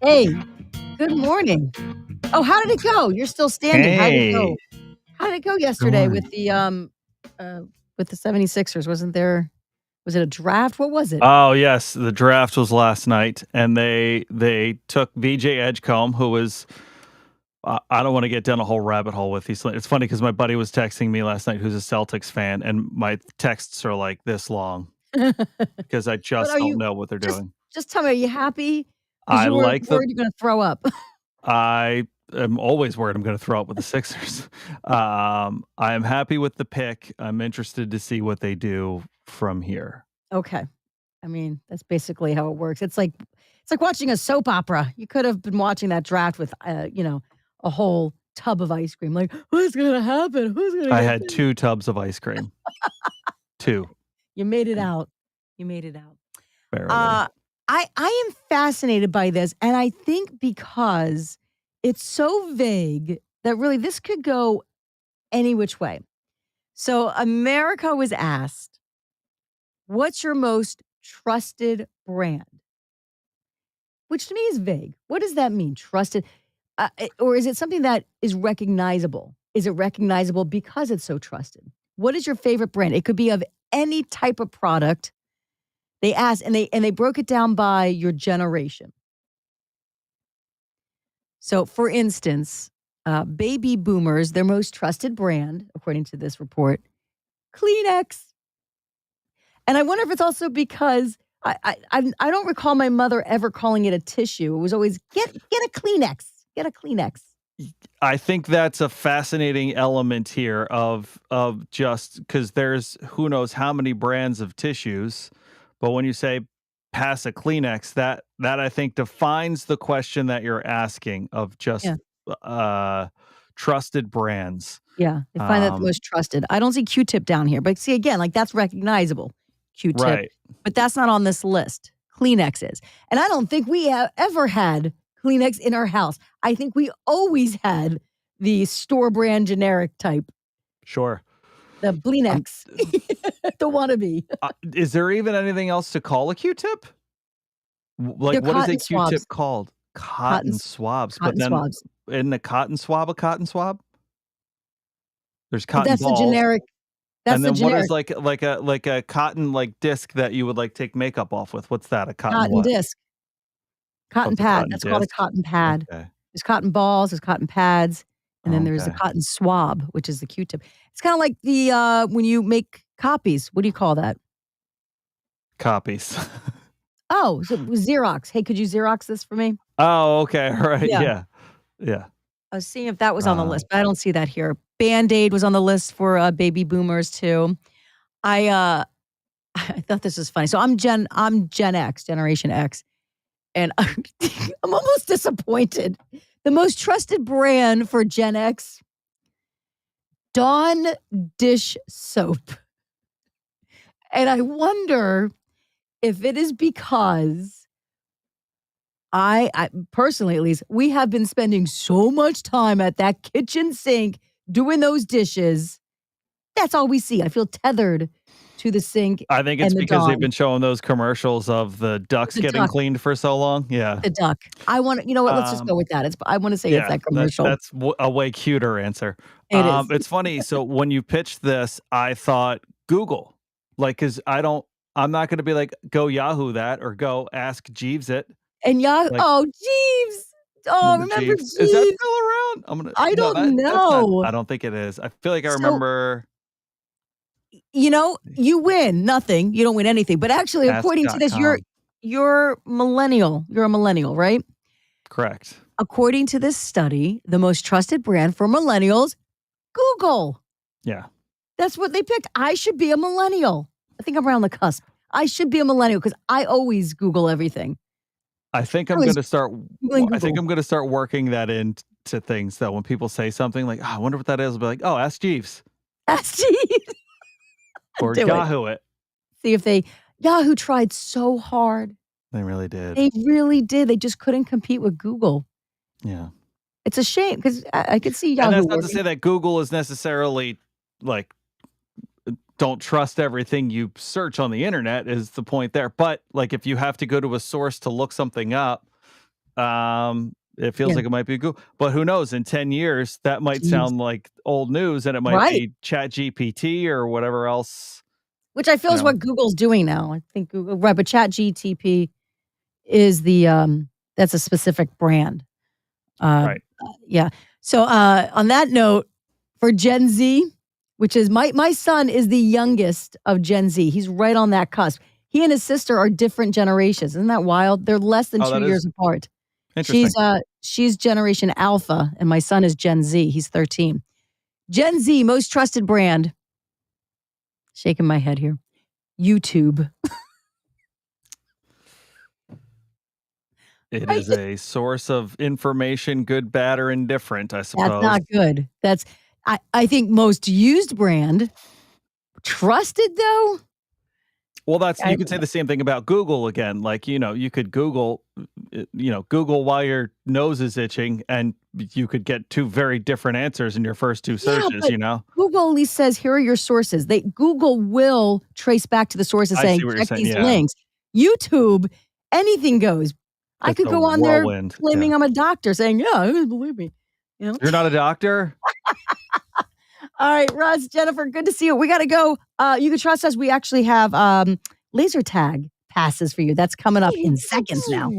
Hey, good morning. Oh, how did it go? You're still standing. How did it Hey, go? How did it go good yesterday morning. with the 76ers? Was it a draft? What was it? Oh yes, the draft was last night, and they took VJ Edgecombe, who was I don't want to get down a whole rabbit hole with these. It's funny because my buddy was texting me last night, who's a Celtics fan, and my texts are like this long because I But just are don't you know what they're just doing. just tell me, are you happy? Because I you were like the. worried you're gonna throw up. I am always worried I'm going to throw up with the Sixers. I am happy with the pick. I'm interested to see what they do from here. Okay. I mean, that's basically how it works. It's like watching a soap opera. You could have been watching that draft with a whole tub of ice cream. Like, what's gonna happen? Who's gonna I get had picked? 2 tubs of ice cream. 2, You made it out. You made it out. barely. Uh, I am fascinated by this, and I think because it's so vague that really this could go any which way. So America was asked, "What's your most trusted brand?" Which to me is vague. What does that mean? Trusted, or is it something that is recognizable? Is it recognizable because it's so trusted? What is your favorite brand? It could be of any type of product. They asked, and they broke it down by your generation. So, for instance, baby boomers, their most trusted brand, according to this report, Kleenex. And I wonder if it's also because I don't recall my mother ever calling it a tissue. It was always get a Kleenex, get a Kleenex. I think that's a fascinating element here of just because there's who knows how many brands of tissues, but when you say pass a Kleenex, that I think defines the question that you're asking of just Yeah, uh trusted brands. yeah. They find that the Um, most trusted. I don't see Q-tip down here, but see again, like that's recognizable, Q-tip, right. but that's not on this list. Kleenex is, and I don't think we have ever had Kleenex in our house. I think we always had the store brand generic type. Sure. The Um, Bleenex, the wannabe. is there even anything else to call a Q-tip? Like, They're what is a cotton swabs. Q-tip called? Cotton Cotton s swabs, but cotton then swabs. isn't a cotton swab a cotton swab? There's But cotton balls, that's and the then what is generic like a cotton, like, disc that you would, like, take makeup off with? What's that? A cotton cotton what? disc, Oh, cotton it's a pad. cotton That's called a disc? cotton pad. Okay. There's cotton balls, there's cotton pads, and then there's a Okay. cotton swab, which is the Q-tip. It's kinda like when you make copies, what do you call that? Copies. Oh, so Xerox. "Hey, could you Xerox this for me?" Oh, okay, alright, Yeah. yeah. Yeah. I was seeing if that was on the list, Um, but I don't see that here. Band-Aid was on the list for, baby boomers too. I, I thought this was funny. So I'm Gen X, Generation X, and I'm almost disappointed. The most trusted brand for Gen X, Dawn dish soap. And I wonder if it is because I personally at least, we have been spending so much time at that kitchen sink doing those dishes. That's all we see. I feel tethered to the sink I think it's and the because they've Dawn, been showing those commercials of the ducks the getting duck. cleaned for so long, yeah. The duck. I wanna you know what? Let's just Um go with that. I wanna say it's Yeah, that commercial. that's a way cuter answer. It is. It's funny, so when you pitched this, I thought Google, like, because I'm not gonna be like, "Go Yahoo that," or "Go ask Jeeves it." And Like, oh, Jeeves. Oh, remember remember Jeeves? Is that Jeeves? still around? I no, don't that's not know. I don't think it is. I feel like I So, remember you win nothing. You don't win anything. But actually, according to this, ask.com. you're millennial. You're a millennial, right? Correct. According to this study, the most trusted brand for millennials, Google. Yeah. That's what they picked. I should be a millennial. I think I'm around the cusp. I should be a millennial because I always Google everything. I think I I'm always gonna start Googling I think Google. I'm gonna start working that into things that when people say something like, "Oh, I wonder what that is," I'll be like, "Oh, ask Jeeves," Ask Jeeves. or Do it. Yahoo it. See if Yahoo tried so hard. They really did. They really did. They just couldn't compete with Google. Yeah. It's a shame because I could see And Yahoo that's not to working. say that Google is necessarily like, don't trust everything you search on the internet is the point there. But like if you have to go to a source to look something up, It feels Yeah. like it might be Google, but who knows? In 10 years, that might Jeez. sound like old news, and it might Right. be Chat GPT or whatever else. Which I feel You is know, what Google's doing now. I think Google, right, but ChatGTP is that's a specific brand. right? Yeah. So, on that note, for Gen Z, which is my son is the youngest of Gen Z. He's right on that cusp. He and his sister are different generations. Isn't that wild? They're less than Oh, 2 that years is apart. interesting. She's Generation Alpha, and my son is Gen Z. He's 13. Gen Z, most trusted brand. Shaking my head here. YouTube. It Right? is a source of information, good, bad, or indifferent, I That's suppose. not good. I think most used brand. Trusted though? Well, that's I you could say the same thing about Google again. Like, you could Google, Google while your nose is itching, and you could get two very different answers in your first two Yeah, searches. but You know, Google at least says, "Here are your sources." Google will trace back to the sources I see saying, what you're "Check saying. these Yeah, links." YouTube, anything goes. I it's could a go on there whirlwind. Yeah, claiming I'm a doctor saying, "Yeah, believe me." You know? you're not a doctor. All right, Russ, Jennifer, good to see you. We gotta go. You can trust us. We actually have laser tag passes for you. That's coming up in seconds now.